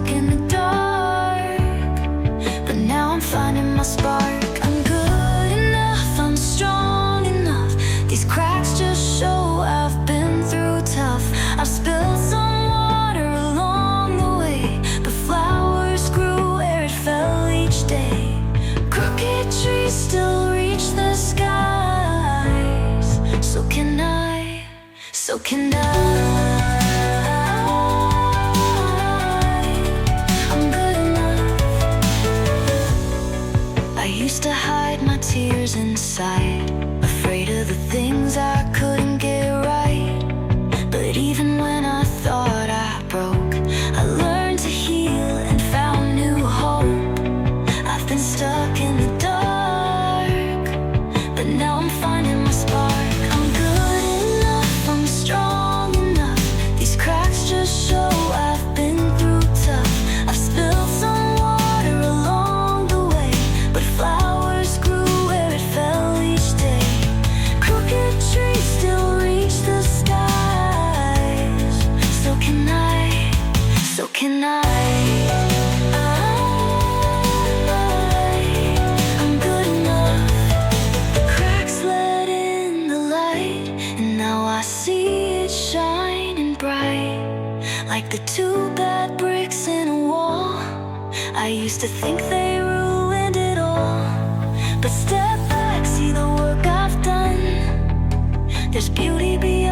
stuck in the dark, but now I'm finding my spark. I'm good enough, I'm strong enough. These cracks just show I've been through tough. I've spilled some water along the way, but flowers grew where it fell each day. Crooked trees still reach the skies. So can I, so can I. I'm good enough. I used to hide my tears inside, afraid of the things I couldn't get right. But even when I thought I broke, I learned to heal and found new hope. I've been stuck in the dark, but now I'm finding my spark. I'm good enough, I'm strong enough. These cracks just show I've been through tough. I've spilled some water along the way, but flowers grew where it fell each day. Crooked trees still reach the skies. So can I, so can I. I'm good enough. The cracks let in the light, and now I see it shining bright, like the two bad bricks in a wall. I used to think they ruined it all, but step back, see the work I've done. There's beauty beyond